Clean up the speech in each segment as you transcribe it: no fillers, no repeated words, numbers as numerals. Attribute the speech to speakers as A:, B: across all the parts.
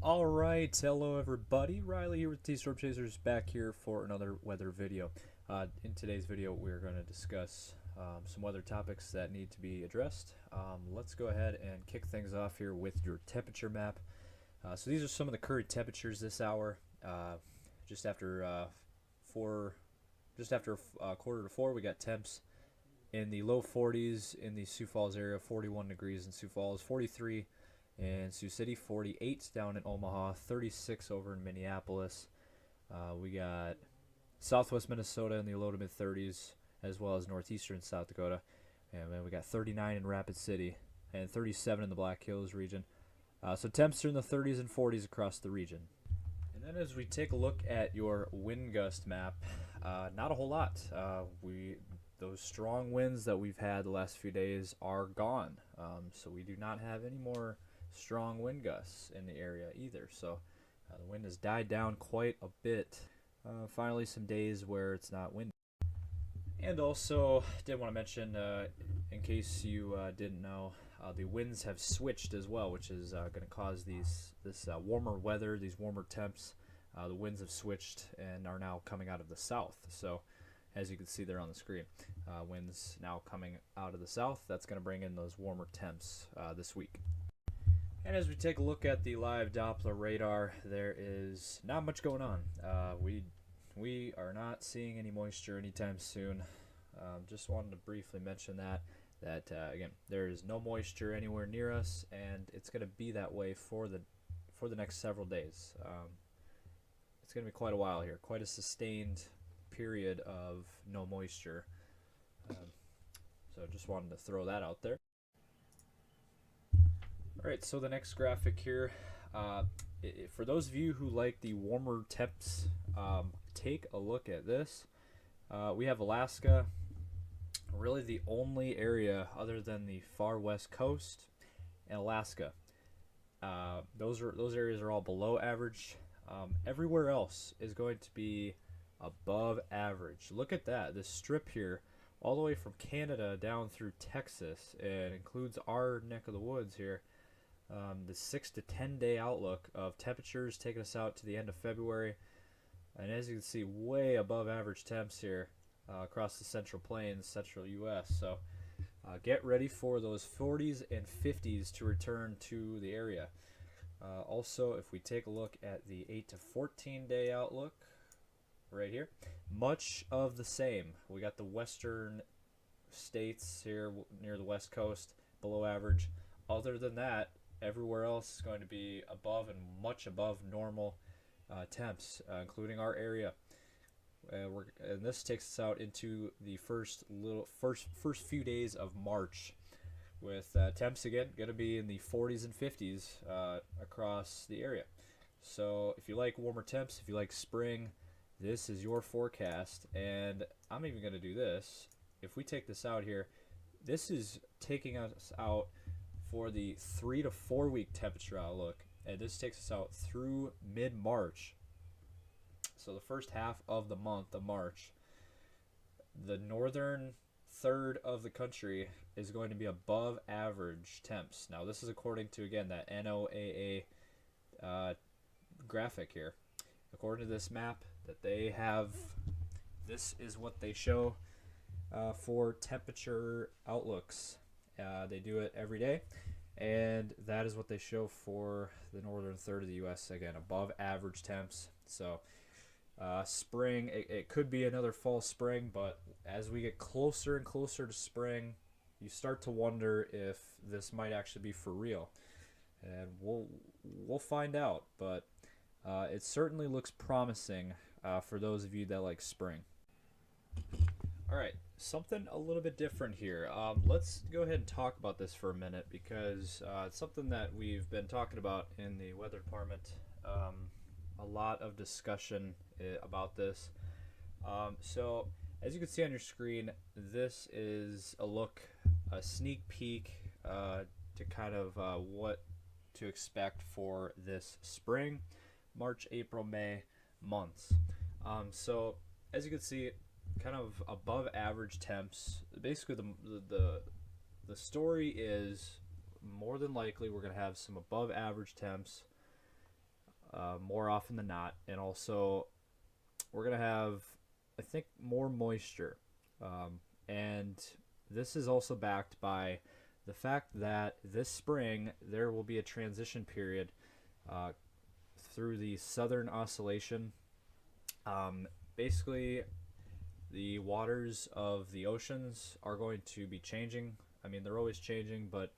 A: All right, hello everybody. Riley here with T-Storm Chasers, back here for another weather video. In today's video, we're going to discuss some weather topics that need to be addressed. Let's go ahead and kick things off here with your temperature map. So these are some of the current temperatures this hour. Just after quarter to four, we got temps in the low 40s in the Sioux Falls area, 41 degrees in Sioux Falls, 43 in Sioux City, 48 down in Omaha, 36 over in Minneapolis. We got southwest Minnesota in the low to mid 30s, as well as northeastern South Dakota. And then we got 39 in Rapid City and 37 in the Black Hills region. So temps are in the 30s and 40s across the region. And then as we take a look at your wind gust map, not a whole lot. Those strong winds that we've had the last few days are gone. So we do not have any more strong wind gusts in the area either. So the wind has died down quite a bit. Finally, some days where it's not windy. And also, did want to mention, in case you didn't know, the winds have switched as well, which is going to cause this warmer weather, these warmer temps. The winds have switched and are now coming out of the south. So as you can see there on the screen, winds now coming out of the south. That's going to bring in those warmer temps this week. And as we take a look at the live Doppler radar, there is not much going on. We are not seeing any moisture anytime soon. Just wanted to briefly mention that again, there is no moisture anywhere near us, and it's going to be that way for the next several days. It's going to be quite a while here, quite a sustained period of no moisture. So just wanted to throw that out there. Alright, so the next graphic here, for those of you who like the warmer temps, take a look at this. We have Alaska, really the only area other than the far west coast and Alaska. Those areas are all below average. Everywhere else is going to be above average. Look at that, this strip here, all the way from Canada down through Texas, and includes our neck of the woods here. The 6 to 10 day outlook of temperatures taking us out to the end of February, and as you can see, way above average temps here across the Central Plains, Central U.S. So get ready for those 40s and 50s to return to the area. Also, if we take a look at the 8 to 14 day outlook right here, much of the same. We got the western states here near the west coast below average. Other than that, everywhere else is going to be above and much above normal temps, including our area. And this takes us out into the first few days of March, with temps again going to be in the 40s and 50s across the area. So if you like warmer temps, if you like spring, this is your forecast. And I'm even going to do this. If we take this out here, this is taking us out for the 3 to 4 week temperature outlook, and this takes us out through mid-March. So the first half of the month of March, the northern third of the country is going to be above average temps. Now this is according to, again, that NOAA graphic here. According to this map that they have, this is what they show for temperature outlooks. They do it every day, and that is what they show for the northern third of the U.S. Again, above average temps. So spring, it could be another fall spring, but as we get closer and closer to spring, you start to wonder if this might actually be for real, and we'll find out. But it certainly looks promising for those of you that like spring. All right, something a little bit different here. Let's go ahead and talk about this for a minute, because it's something that we've been talking about in the weather department. A lot of discussion about this. So as you can see on your screen, this is a sneak peek to kind of what to expect for this spring, March, April, May months. So as you can see, kind of above average temps. Basically, the story is more than likely we're going to have some above average temps more often than not, and also we're gonna have, I think, more moisture, and this is also backed by the fact that this spring there will be a transition period uh, through the southern oscillation. Basically, the waters of the oceans are going to be changing. I mean, they're always changing, but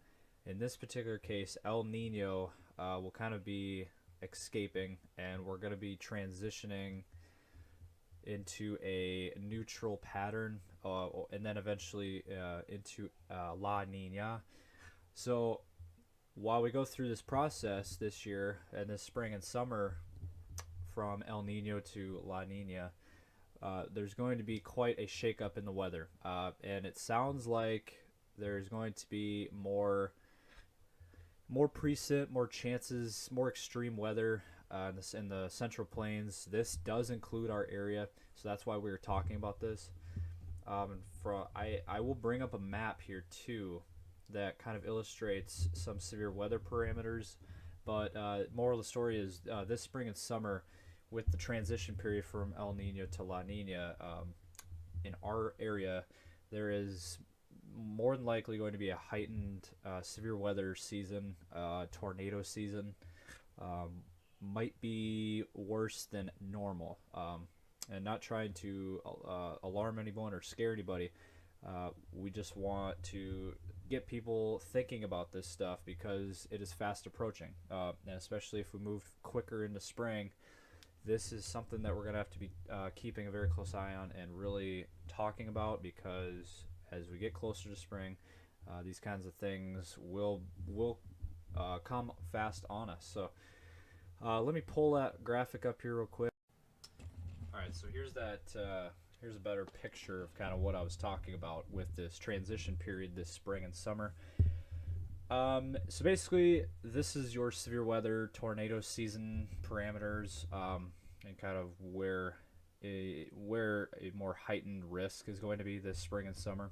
A: in this particular case, El Nino will kind of be escaping, and we're going to be transitioning into a neutral pattern, and then eventually into La Nina. So while we go through this process this year and this spring and summer from El Nino to La Nina, there's going to be quite a shakeup in the weather, and it sounds like there's going to be more precip, more chances, more extreme weather in the Central Plains. This does include our area, so that's why we were talking about this. I will bring up a map here too that kind of illustrates some severe weather parameters. But moral of the story is this spring and summer, with the transition period from El Nino to La Nina, in our area, there is more than likely going to be a heightened severe weather season, tornado season. Might be worse than normal. And not trying to alarm anyone or scare anybody. We just want to get people thinking about this stuff because it is fast approaching. And especially if we move quicker into spring, this is something that we're going to have to be keeping a very close eye on and really talking about, because as we get closer to spring, these kinds of things will come fast on us. So let me pull that graphic up here real quick. All right, so here's a better picture of kind of what I was talking about with this transition period this spring and summer. So basically, this is your severe weather tornado season parameters, and kind of where a more heightened risk is going to be this spring and summer.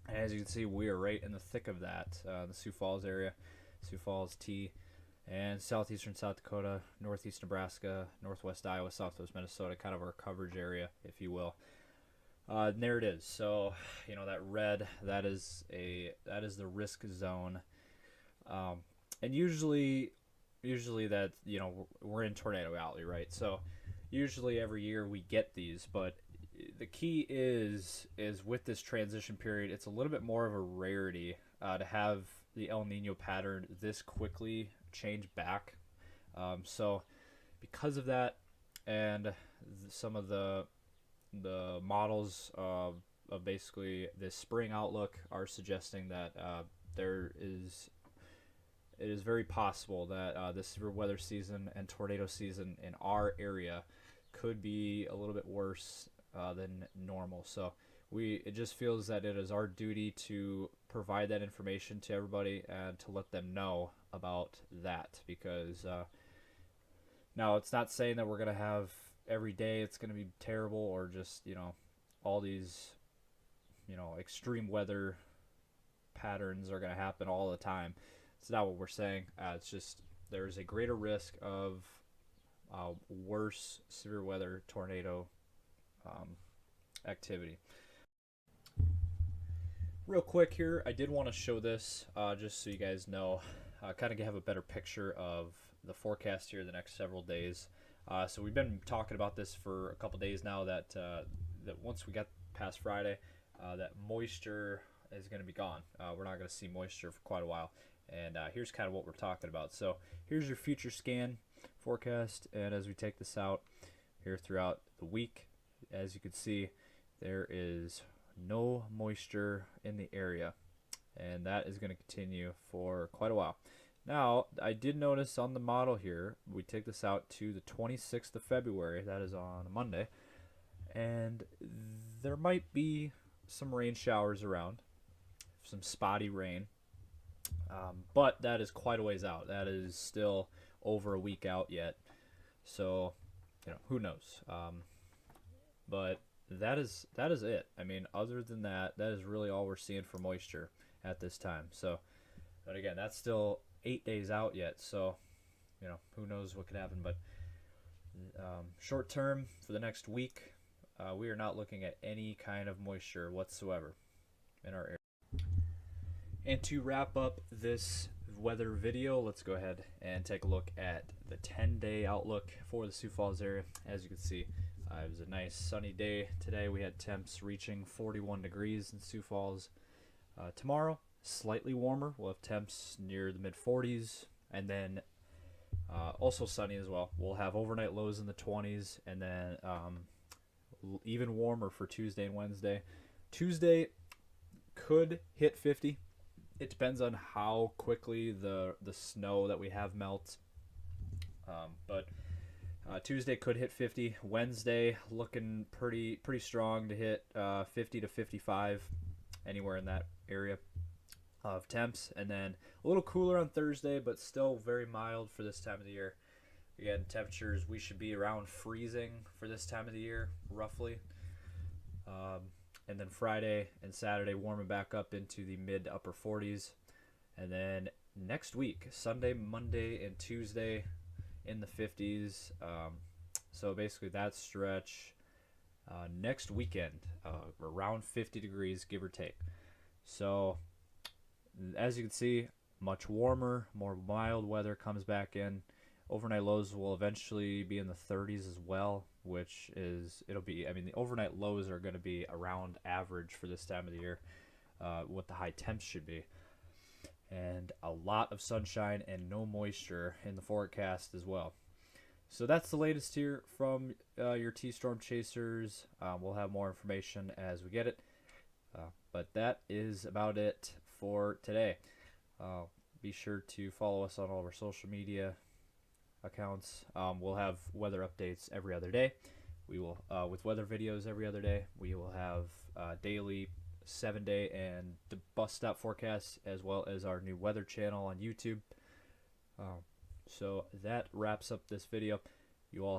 A: And as you can see, we are right in the thick of that. The Sioux Falls area, Sioux Falls, T, and southeastern South Dakota, northeast Nebraska, northwest Iowa, southwest Minnesota, kind of our coverage area, if you will. And there it is. So, that red, that is the risk zone. And usually that, we're in Tornado Alley, right? So usually every year we get these, but the key is with this transition period, it's a little bit more of a rarity to have the El Nino pattern this quickly change back. So because of that, and some of the models of basically this spring outlook are suggesting that it is very possible that this severe weather season and tornado season in our area could be a little bit worse than normal. So it just feels that it is our duty to provide that information to everybody and to let them know about that, because now it's not saying that we're going to have every day it's going to be terrible, or just all these extreme weather patterns are going to happen all the time. It's not what we're saying. It's just there is a greater risk of worse severe weather tornado activity. Real quick here, I did want to show this just so you guys know, kind of have a better picture of the forecast here the next several days. So we've been talking about this for a couple days now, that once we get past Friday, that moisture is going to be gone. We're not going to see moisture for quite a while. And here's kind of what we're talking about. So here's your future scan forecast, and as we take this out here throughout the week, as you can see, there is no moisture in the area, and that is going to continue for quite a while. Now, I did notice on the model here, we take this out to the 26th of February, that is on a Monday, and there might be some rain showers around, some spotty rain, but that is quite a ways out. That is still over a week out yet, so who knows. But that is it. I mean, other than that, that is really all we're seeing for moisture at this time. So, but again, that's still 8 days out yet. So who knows what could happen. But short term, for the next week, we are not looking at any kind of moisture whatsoever in our area. And to wrap up this weather video, let's go ahead and take a look at the 10-day outlook for the Sioux Falls area. As you can see, it was a nice sunny day today. We had temps reaching 41 degrees in Sioux Falls. Tomorrow, slightly warmer. We'll have temps near the mid-40s, and then also sunny as well. We'll have overnight lows in the 20s, and then even warmer for Tuesday and Wednesday. Tuesday could hit 50. It depends on how quickly the snow that we have melts. But Tuesday could hit 50. Wednesday looking pretty strong to hit 50 to 55, anywhere in that area of temps. And then a little cooler on Thursday, but still very mild for this time of the year. Again, temperatures, we should be around freezing for this time of the year, roughly. And then Friday and Saturday warming back up into the mid to upper 40s. And then next week, Sunday, Monday, and Tuesday in the 50s. So basically that stretch next weekend, around 50 degrees, give or take. So as you can see, much warmer, more mild weather comes back in. Overnight lows will eventually be in the 30s as well, which is, the overnight lows are going to be around average for this time of the year, what the high temps should be. And a lot of sunshine and no moisture in the forecast as well. So that's the latest here from your T-Storm Chasers. We'll have more information as we get it. But that is about it for today. Be sure to follow us on all of our social media accounts. We'll have weather updates every other day. We will, with weather videos every other day. We will have daily 7-day and the bus stop forecasts, as well as our new weather channel on YouTube. So that wraps up this video. You all have